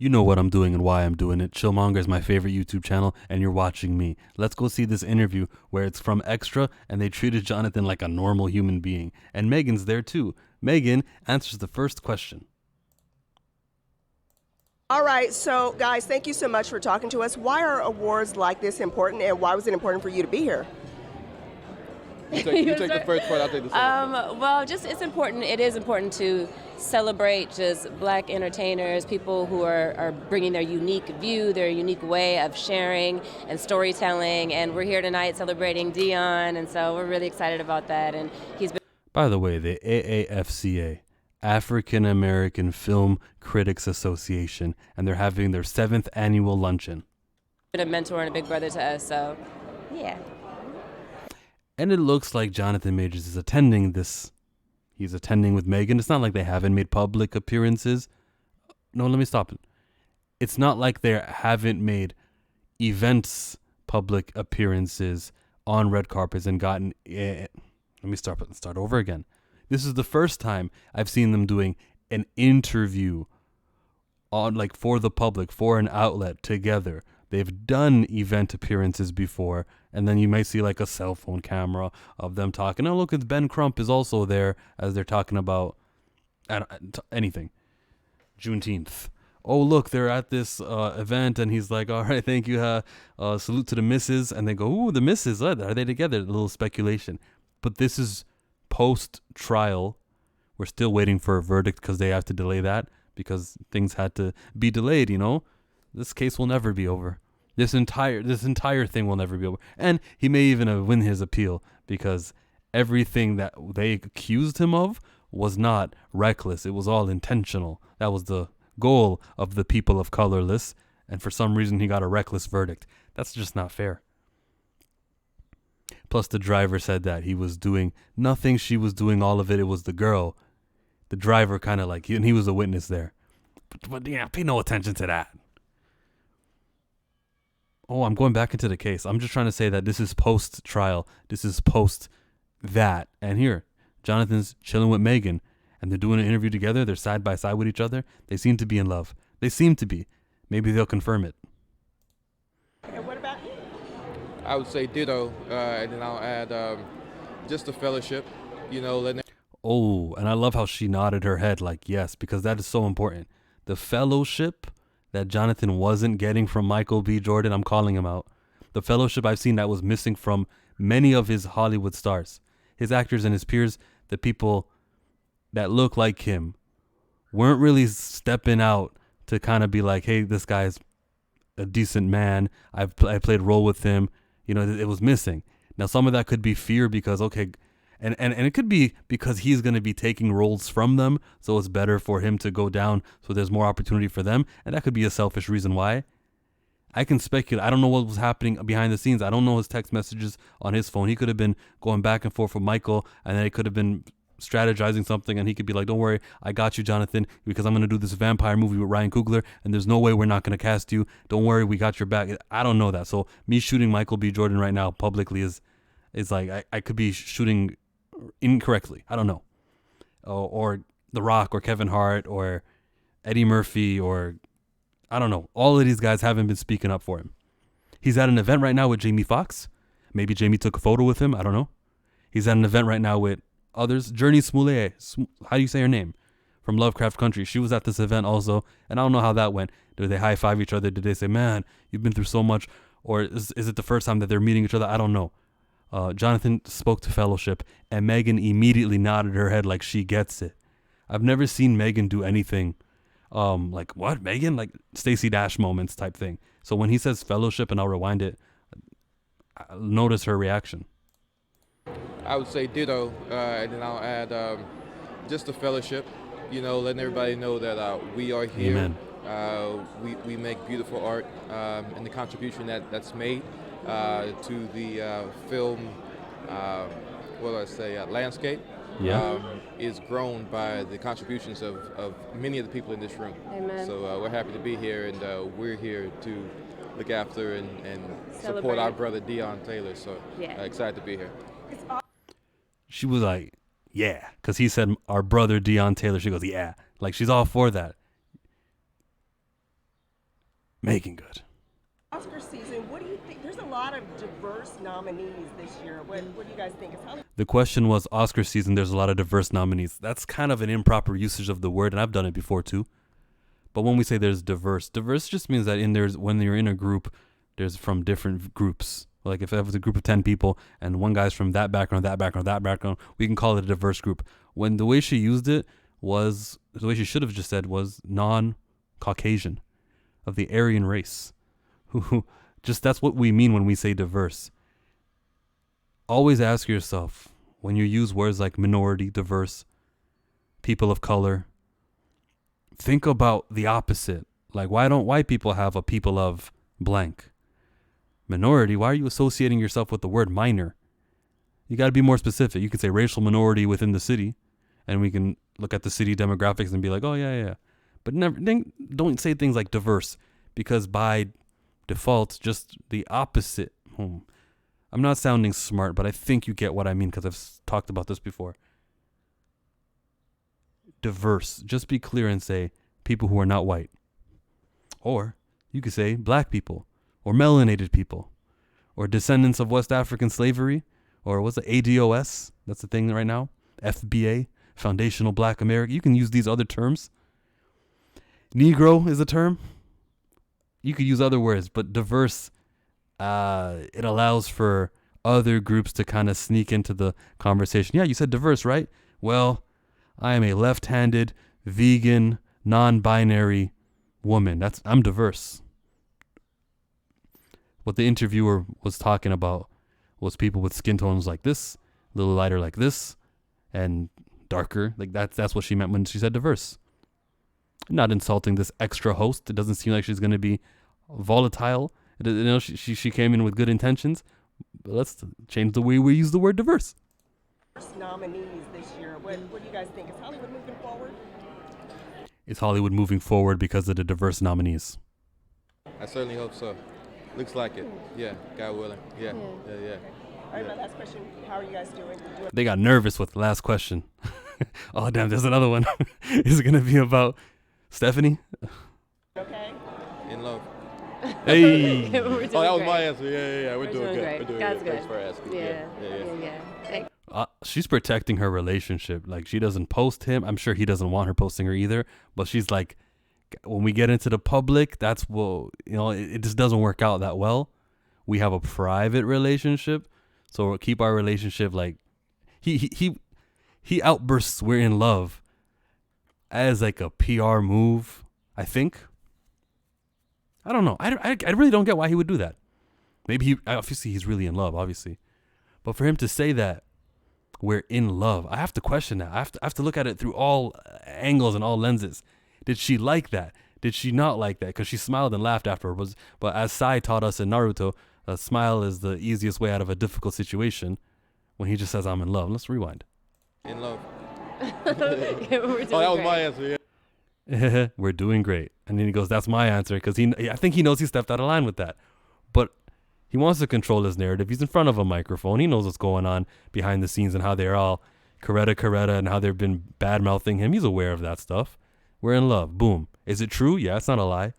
You know what I'm doing and why I'm doing it. Chillmonger is my favorite YouTube channel, and you're watching me. Let's go see this interview where it's from Extra, and they treated Jonathan like a normal human being. And Megan's there too. Megan answers the first question. All right, so guys, thank you so much for talking to us. Why are awards like this important, and why was it important for you to be here? You take the first part, I'll take the second. Well, just it's important. It is important to celebrate just black entertainers, people who are bringing their unique view, their unique way of sharing and storytelling. And we're here tonight celebrating Dion, and so we're really excited about that. And he's been. By the way, the AAFCA, African American Film Critics Association, and they're having their 7th annual luncheon. A mentor and a big brother to us, so yeah. And it looks like Jonathan Majors is attending this. He's attending with Megan. It's not like they haven't made public appearances. No, let me stop it. It's not like they haven't made events, public appearances on red carpets and gotten. Let me start over again. This is the first time I've seen them doing an interview on, like, for the public, for an outlet together. They've done event appearances before, and then you might see like a cell phone camera of them talking. Oh, look, it's Ben Crump is also there as they're talking about anything. Juneteenth. Oh, look, they're at this event, and he's like, all right, thank you. Salute to the missus. And they go, ooh, the missus, are they together? A little speculation. But this is post-trial. We're still waiting for a verdict because they have to delay that because things had to be delayed, you know? This case will never be over. This entire thing will never be over. And he may even win his appeal because everything that they accused him of was not reckless. It was all intentional. That was the goal of the people of Colorless. And for some reason, he got a reckless verdict. That's just not fair. Plus, the driver said that he was doing nothing. She was doing all of it. It was the girl. The driver kind of and he was a witness there. But yeah, pay no attention to that. Oh, I'm going back into the case. I'm just trying to say that this is post-trial. This is post that. And here, Jonathan's chilling with Megan, and they're doing an interview together. They're side by side with each other. They seem to be in love. They seem to be. Maybe they'll confirm it. And what about you? I would say ditto, and then I'll add just the fellowship, letting. Oh, and I love how she nodded her head like yes, because that is so important. The fellowship that Jonathan wasn't getting from Michael B. Jordan, I'm calling him out. The fellowship I've seen that was missing from many of his Hollywood stars. His actors and his peers, the people that look like him, weren't really stepping out to kind of be like, hey, this guy's a decent man. I played a role with him. It was missing. Now, some of that could be fear because, okay, and it could be because he's going to be taking roles from them, so it's better for him to go down so there's more opportunity for them, and that could be a selfish reason why. I can speculate. I don't know what was happening behind the scenes. I don't know his text messages on his phone. He could have been going back and forth with Michael, and then he could have been strategizing something, and he could be like, don't worry, I got you, Jonathan, because I'm going to do this vampire movie with Ryan Coogler, and there's no way we're not going to cast you. Don't worry, we got your back. I don't know that. So me shooting Michael B. Jordan right now publicly is like I could be shooting incorrectly. I don't know. Or The Rock or Kevin Hart or Eddie Murphy or I don't know. All of these guys haven't been speaking up for him. He's at an event right now with Jamie Foxx. Maybe Jamie took a photo with him. I don't know. He's at an event right now with others. Journey Smollett. How do you say her name? From Lovecraft Country. She was at this event also. And I don't know how that went. Did they high five each other? Did they say, man, you've been through so much? Or is it the first time that they're meeting each other? I don't know. Jonathan spoke to Fellowship, and Megan immediately nodded her head like she gets it. I've never seen Megan do anything like, what, Megan? Like Stacey Dash moments type thing. So when he says Fellowship, and I'll rewind it, I'll notice her reaction. I would say ditto, and then I'll add just the fellowship, letting everybody know that we are here. Amen. We make beautiful art, and the contribution that's made to the film, landscape, is grown by the contributions of many of the people in this room. Amen. So we're happy to be here, and we're here to look after and support Celebrate. our brother Dion Taylor. So Yeah. excited to be here. She was like, yeah, because he said our brother Dion Taylor. She goes, yeah, like she's all for that. Megan Good. Oscar season, what do you think? There's a lot of diverse nominees this year. What do you guys think? Is Hollywood The question was Oscar season, there's a lot of diverse nominees. That's kind of an improper usage of the word, and I've done it before too. But when we say there's diverse just means that when you're in a group, there's from different groups. Like if it was a group of 10 people and one guy's from that background, we can call it a diverse group. When the way she used it was, the way she should have just said was non-Caucasian, of the Aryan race. Who just, that's what we mean when we say diverse. Always ask yourself, when you use words like minority, diverse, people of color, think about the opposite. Like, why don't white people have a people of blank? Minority, why are you associating yourself with the word minor? You got to be more specific. You could say racial minority within the city, and we can look at the city demographics and be like, oh, yeah. But don't say things like diverse, because by default, just the opposite. I'm not sounding smart, but I think you get what I mean because I've talked about this before. Diverse. Just be clear and say people who are not white. Or you could say black people, or melanated people, or descendants of West African slavery, or what's the ADOS? That's the thing right now. FBA, Foundational Black America. You can use these other terms. Negro is a term. You could use other words, but diverse, it allows for other groups to kind of sneak into the conversation. Yeah, you said diverse, right? Well, I am a left-handed, vegan, non-binary woman. I'm diverse. What the interviewer was talking about was people with skin tones like this, a little lighter like this, and darker. Like that's what she meant when she said diverse. Not insulting this extra host. It doesn't seem like she's going to be volatile. She came in with good intentions. But let's change the way we use the word diverse. nominees this year? What do you guys think? Is Hollywood moving forward? Is Hollywood moving forward because of the diverse nominees? I certainly hope so. Looks like it. Yeah, God willing. Yeah. All right, my last question. How are you guys doing? They got nervous with the last question. Oh, damn, there's another one. Is it going to be about Stephanie? Okay. In love. Hey. We're doing Oh, that was great. my answer. Yeah. We're doing good. Great. We're doing God's good. Thanks good. for asking. Yeah. Thanks. She's protecting her relationship. Like, she doesn't post him. I'm sure he doesn't want her posting her either. But she's like, when we get into the public, that's what, it just doesn't work out that well. We have a private relationship, so we'll keep our relationship like he outbursts "we're in love" as like a PR move. I think. I don't know. I really don't get why he would do that. Maybe obviously he's really in love, obviously, but for him to say that we're in love, I have to question that. I have to look at it through all angles and all lenses. Did she like that? Did she not like that? Because she smiled and laughed afterwards. But as Sai taught us in Naruto, a smile is the easiest way out of a difficult situation. When he just says, "I'm in love." Let's rewind. In love. We're doing Oh, that was great. my answer. Yeah. We're doing great. And then he goes, "That's my answer," because I think he knows he stepped out of line with that. But he wants to control his narrative. He's in front of a microphone. He knows what's going on behind the scenes and how they're all Coretta and how they've been bad mouthing him. He's aware of that stuff. We're in love. Boom. Is it true? Yeah, it's not a lie.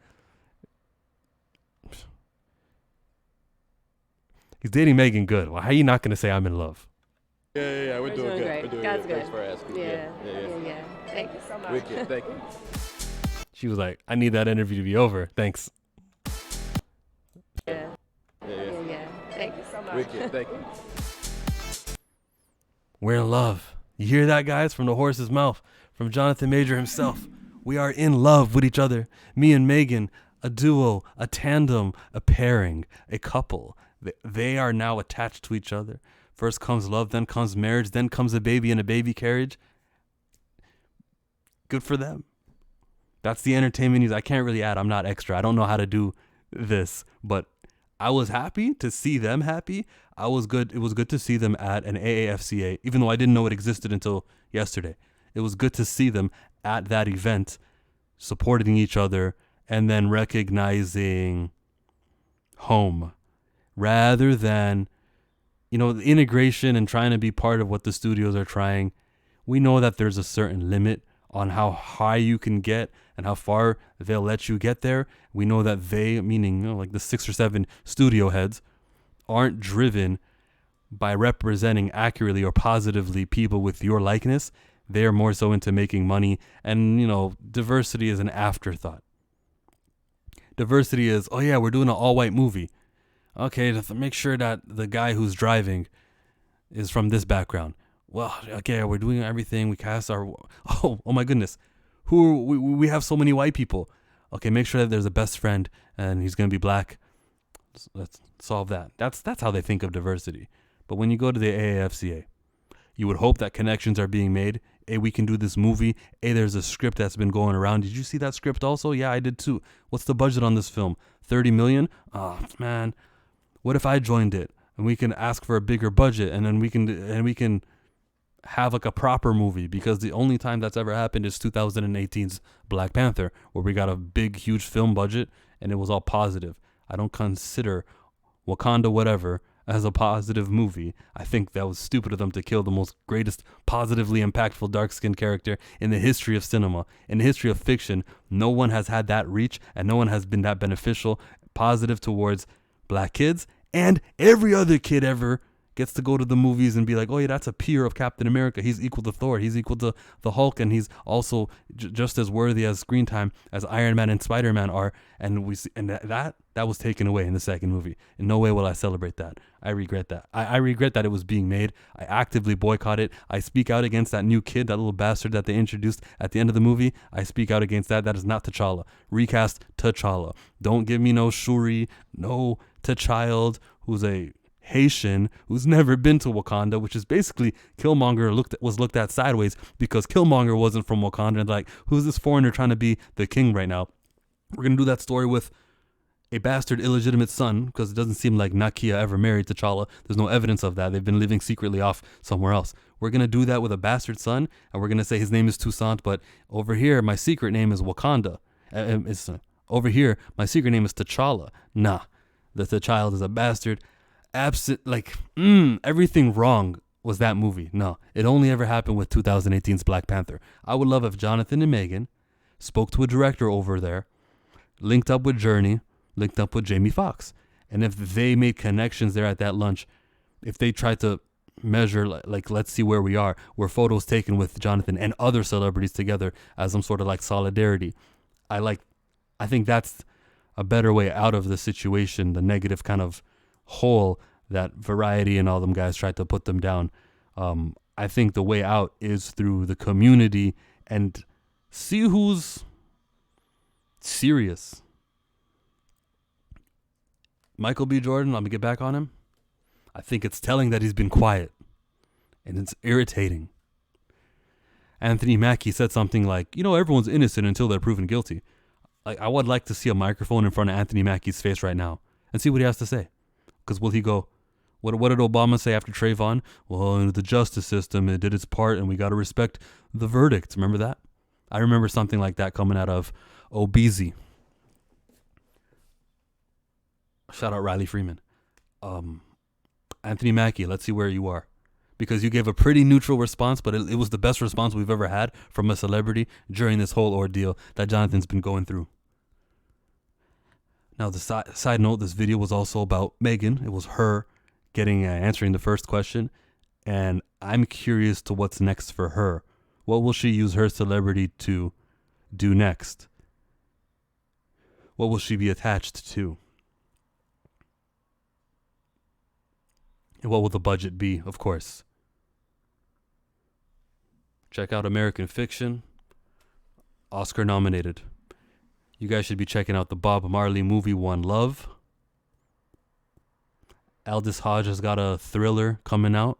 He's dating Megan Good. Well, how are you not going to say I'm in love? Yeah. We're doing good. great. We're doing God's good. Thanks good. for asking. Yeah. Thank you so much. Wicked. Thank you. She was like, "I need that interview to be over. Thanks." Yeah. Yeah. Thank you so much. Wicked. Thank you. We're in love. You hear that, guys? From the horse's mouth, from Jonathan Major himself. We are in love with each other. Me and Megan, a duo, a tandem, a pairing, a couple. They are now attached to each other. First comes love, then comes marriage, then comes a baby in a baby carriage. Good for them. That's the entertainment news. I can't really add. I'm not extra. I don't know how to do this, but I was happy to see them happy. It was good to see them at an AAFCA, even though I didn't know it existed until yesterday. It was good to see them at that event, supporting each other and then recognizing home rather than, the integration and trying to be part of what the studios are trying. We know that there's a certain limit on how high you can get and how far they'll let you get there. We know that they, meaning like the 6 or 7 studio heads, aren't driven by representing accurately or positively people with your likeness. They're more so into making money, and diversity is an afterthought. Diversity is, oh yeah, we're doing an all-white movie. Okay, to make sure that the guy who's driving is from this background. Well, okay, we're doing everything. We cast our, oh my goodness, we have so many white people. Okay, make sure that there's a best friend and he's gonna be black. Let's solve that. That's how they think of diversity. But when you go to the AAFCA, you would hope that connections are being made. Hey, we can do this movie. Hey, there's a script that's been going around. Did you see that script also? Yeah, I did too. What's the budget on this film? 30 million? Oh man, what if I joined it and we can ask for a bigger budget, and then we can have like a proper movie? Because the only time that's ever happened is 2018's Black Panther, where we got a big, huge film budget and it was all positive. I don't consider Wakanda whatever as a positive movie. I think that was stupid of them to kill the most greatest positively impactful dark-skinned character in the history of cinema. In the history of fiction, no one has had that reach, and no one has been that beneficial, positive towards black kids, and every other kid ever gets to go to the movies and be like, oh yeah, that's a peer of Captain America. He's equal to Thor. He's equal to the Hulk, and he's also just as worthy as screen time as Iron Man and Spider-Man are. And we see, and that was taken away in the second movie. In no way will I celebrate that. I regret that. I regret that it was being made. I actively boycott it. I speak out against that new kid, that little bastard that they introduced at the end of the movie. I speak out against that. That is not T'Challa. Recast T'Challa. Don't give me no Shuri, no T'Child, who's a Haitian who's never been to Wakanda, which is basically Killmonger was looked at sideways because Killmonger wasn't from Wakanda, and like, who's this foreigner trying to be the king right now? We're gonna do that story with a bastard illegitimate son, because it doesn't seem like Nakia ever married T'Challa. There's no evidence of that. They've been living secretly off somewhere else. We're gonna do that with a bastard son, and we're gonna say his name is Toussaint, but over here my secret name is Wakanda. Over here my secret name is T'Challa. Nah, the child is a bastard. Absent, like, everything wrong was that movie. No, it only ever happened with 2018's Black Panther. I would love if Jonathan and Megan spoke to a director over there, linked up with Journey, linked up with Jamie Foxx, and if they made connections there at that lunch, if they tried to measure, like let's see where we are, were photos taken with Jonathan and other celebrities together as some sort of like solidarity. I think that's a better way out of the situation, the negative kind of hole that Variety and all them guys tried to put them down. I think the way out is through the community and see who's serious. Michael B. Jordan, I'm gonna get back on him. I think it's telling that he's been quiet, and it's irritating. Anthony Mackie said something like, everyone's innocent until they're proven guilty. Like, I would like to see a microphone in front of Anthony Mackie's face right now and see what he has to say. Because will he go, what did Obama say after Trayvon? Well, the justice system, it did its part, and we got to respect the verdict. Remember that? I remember something like that coming out of Obeezy. Shout out Riley Freeman. Anthony Mackie, let's see where you are. Because you gave a pretty neutral response, but it was the best response we've ever had from a celebrity during this whole ordeal that Jonathan's been going through. Now, the side note, this video was also about Megan. It was her answering the first question, and I'm curious to what's next for her. What will she use her celebrity to do next? What will she be attached to? And what will the budget be, of course? Check out American Fiction. Oscar nominated. You guys should be checking out the Bob Marley movie One Love. Aldous Hodge has got a thriller coming out.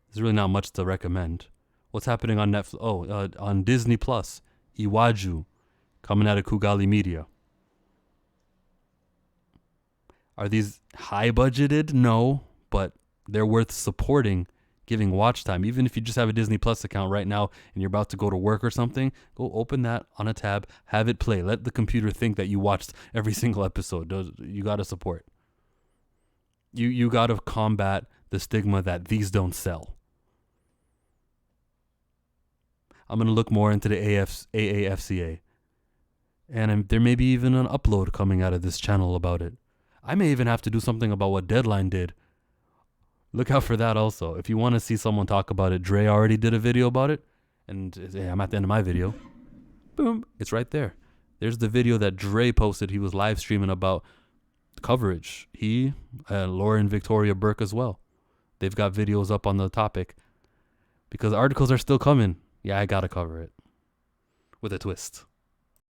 There's really not much to recommend. What's happening on Netflix? On Disney Plus. Iwaju, coming out of Kugali Media. Are these high budgeted? No, but they're worth supporting, giving watch time. Even if you just have a Disney Plus account right now and you're about to go to work or something, go open that on a tab, have it play. Let the computer think that you watched every single episode. You got to support. You got to combat the stigma that these don't sell. I'm going to look more into the AAFCA. And there may be even an upload coming out of this channel about it. I may even have to do something about what Deadline did. Look out for that also. If you want to see someone talk about it, Dre already did a video about it. And I'm at the end of my video. Boom. It's right there. There's the video that Dre posted. He was live streaming about coverage. He, Lauren Victoria Burke as well. They've got videos up on the topic. Because articles are still coming. Yeah, I got to cover it. With a twist.